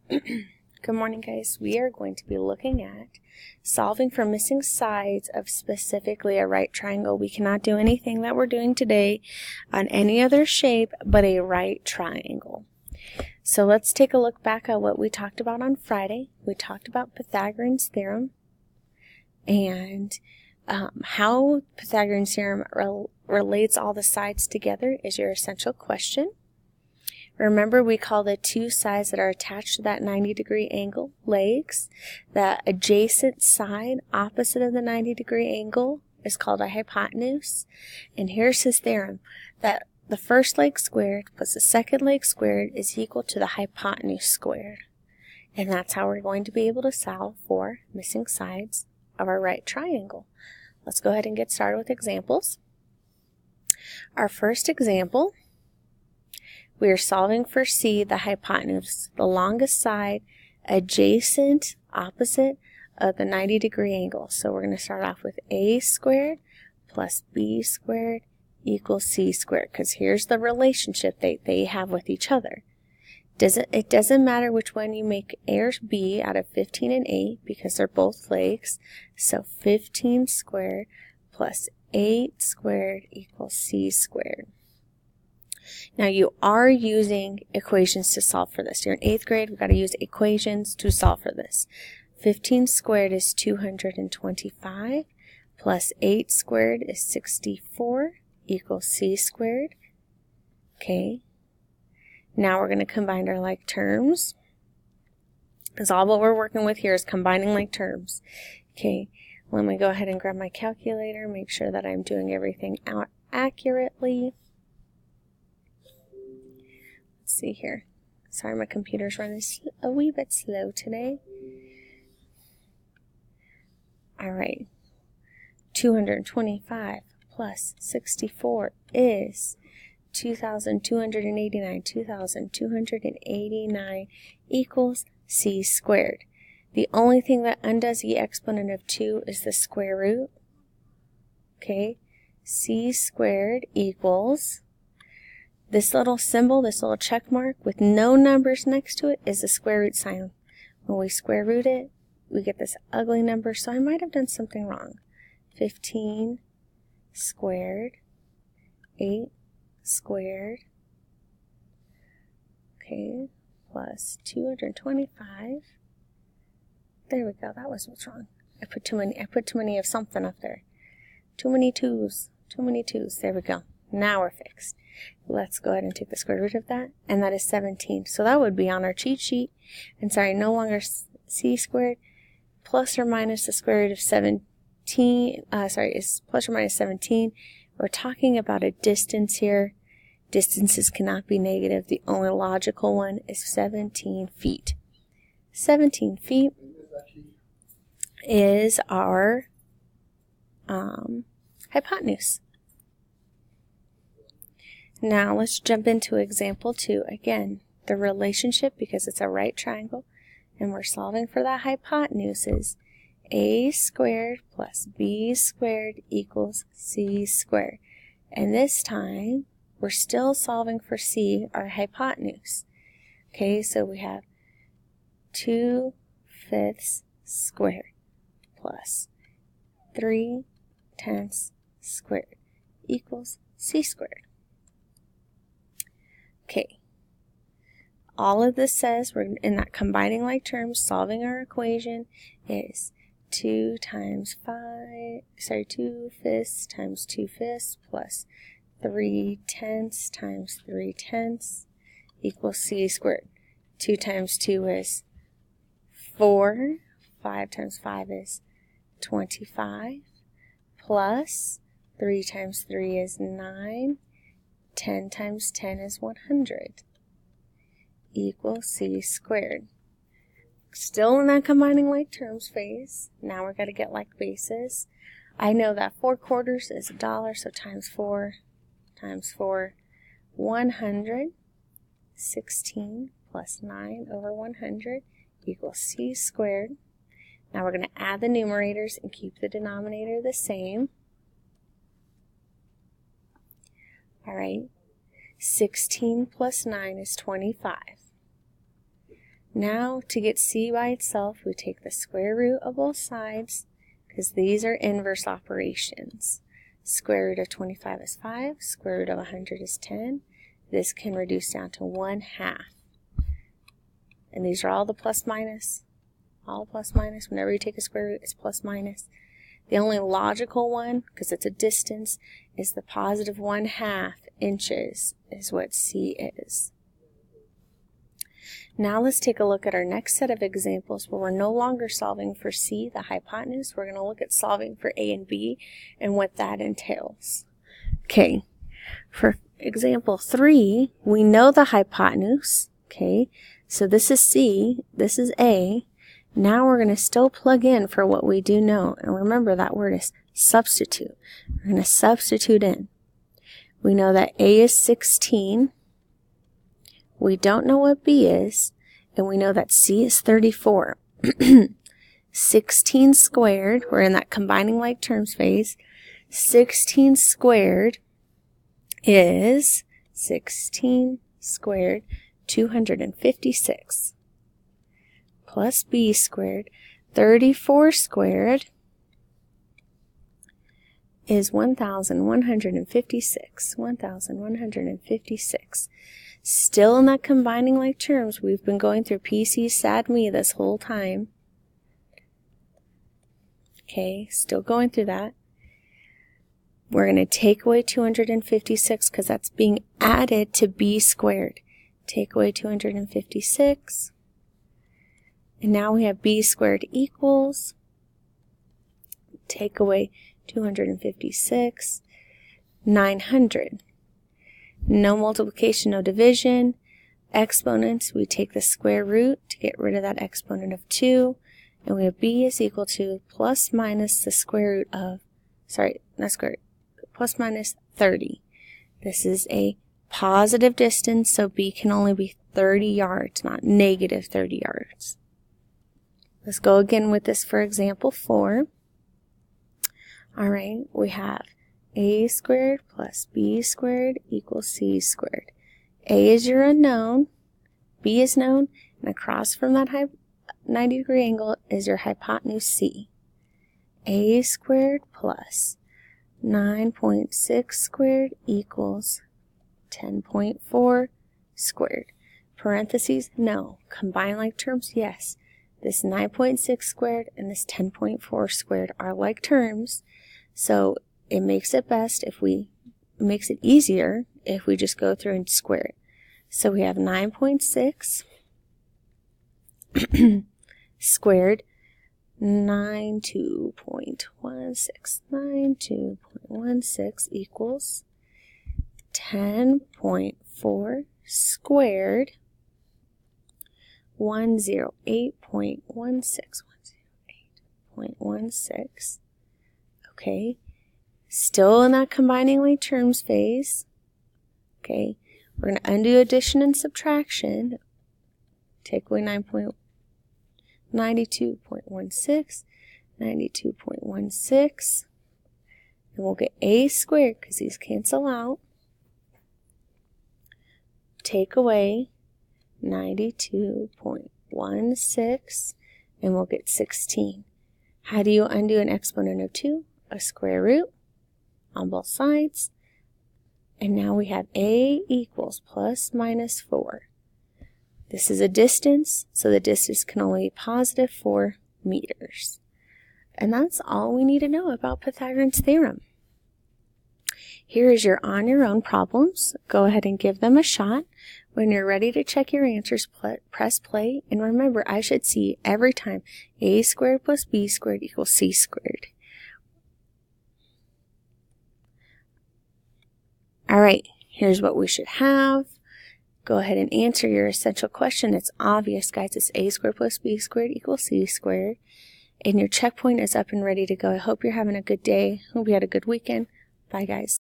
Good morning, guys. We are going to be looking at solving for missing sides of specifically a right triangle. We cannot do anything that we're doing today on any other shape but a right triangle. So let's take a look back at what we talked about on Friday. We talked about Pythagorean's Theorem and how Pythagorean's Theorem relates all the sides together is your essential question. Remember, we call the two sides that are attached to that 90-degree angle legs. The adjacent side opposite of the 90-degree angle is called a hypotenuse. And here's his theorem, that the first leg squared plus the second leg squared is equal to the hypotenuse squared. And that's how we're going to be able to solve for missing sides of our right triangle. Let's go ahead and get started with examples. Our first example, we are solving for C, the hypotenuse, the longest side adjacent, opposite of the 90-degree angle. So we're going to start off with A squared plus B squared equals C squared, because here's the relationship they have with each other. It doesn't matter which one you make A or B out of 15 and 8 because they're both legs. So 15 squared plus 8 squared equals C squared. Now you are using equations to solve for this. You're in 8th grade, we've got to use equations to solve for this. 15 squared is 225 plus 8 squared is 64 equals C squared. Okay. Now we're going to combine our like terms. Because all what we're working with here is combining like terms. Okay. Let me go ahead and grab my calculator, make sure that I'm doing everything out accurately. Let's see here. Sorry, my computer's running a wee bit slow today. All right. 225 plus 64 is 2,289. 2,289 equals C squared. The only thing that undoes the exponent of 2 is the square root. Okay. C squared equals, this little symbol, this little check mark with no numbers next to it is the square root sign. When we square root it, we get this ugly number, so I might have done something wrong. 15 squared, 8 squared, okay, plus 225. There we go, that was what's wrong. I put too many of something up there. Too many twos, there we go. Now we're fixed. Let's go ahead and take the square root of that, and that is 17. So that would be on our cheat sheet. And sorry, no longer C squared plus or minus the square root of 17. Is plus or minus 17. We're talking about a distance here. Distances cannot be negative. The only logical one is 17 feet. 17 feet is our hypotenuse. Now let's jump into example 2. Again, the relationship, because it's a right triangle and we're solving for that hypotenuse, is A squared plus B squared equals C squared. And this time we're still solving for C, our hypotenuse. Okay, so we have 2/5 squared plus 3/10 squared equals C squared. Okay, all of this says, we're in that combining like terms, solving our equation is 2 times 2/5 times 2/5 plus 3/10 times 3/10 equals C squared. 2 times 2 is 4, 5 times 5 is 25, plus 3 times 3 is 9, 10 times 10 is 100, equals C squared. Still in that combining like terms phase. Now we're going to get like bases. I know that 4/4 is $1, so times 4 times 4, 100. 16 plus 9 over 100 equals C squared. Now we're going to add the numerators and keep the denominator the same. All right. 16 plus 9 is 25. Now, to get c by itself, we take the square root of both sides, because these are inverse operations. Square root of 25 is 5, square root of 100 is 10. This can reduce down to 1/2. And these are all the plus minus. All plus minus. Whenever you take a square root, it's plus minus. The only logical one, because it's a distance, is the positive 1/2 inches is what c is. Now let's take a look at our next set of examples where we're no longer solving for c, the hypotenuse. We're going to look at solving for a and b and what that entails. Okay, for example 3, we know the hypotenuse. Okay, so this is c, this is a. Now we're going to still plug in for what we do know. And remember, that word is substitute. We're going to substitute in. We know that a is 16. We don't know what b is. And we know that c is 34. 16 squared, we're in that combining like terms phase. 16 squared is 16 squared, 256. Plus b squared, 34 squared is 1,156. 1,156. Still in that combining like terms, we've been going through PC sad me this whole time. Okay, still going through that. We're going to take away 256 because that's being added to b squared. Take away 256. And now we have b squared equals, take away 256, 900. No multiplication, no division. Exponents, we take the square root to get rid of that exponent of 2. And we have b is equal to plus minus the square root of, plus minus 30. This is a positive distance, so b can only be 30 yards, not negative 30 yards. Let's go again with this for example 4. All right, we have a squared plus b squared equals c squared. A is your unknown, b is known, and across from that 90-degree angle is your hypotenuse c. A squared plus 9.6 squared equals 10.4 squared. Parentheses, no. Combine like terms, yes. This 9.6 squared and this 10.4 squared are like terms, so it makes it easier if we just go through and square it. So we have 9.6 squared, 92.16. 92.16 equals 10.4 squared, 108.16. 108.16. Okay. Still in that combining like terms phase. Okay. We're going to undo addition and subtraction. Take away 92.16. 92.16. And we'll get a squared because these cancel out. Take away 92.16 and we'll get 16. How do you undo an exponent of 2? A square root on both sides. And now we have a equals plus minus 4. This is a distance, so the distance can only be positive 4 meters. And that's all we need to know about Pythagorean's theorem. Here is your on your own problems. Go ahead and give them a shot. When you're ready to check your answers, press play. And remember, I should see every time a squared plus b squared equals c squared. All right, here's what we should have. Go ahead and answer your essential question. It's obvious, guys. It's a squared plus b squared equals c squared. And your checkpoint is up and ready to go. I hope you're having a good day. Hope you had a good weekend. Bye, guys.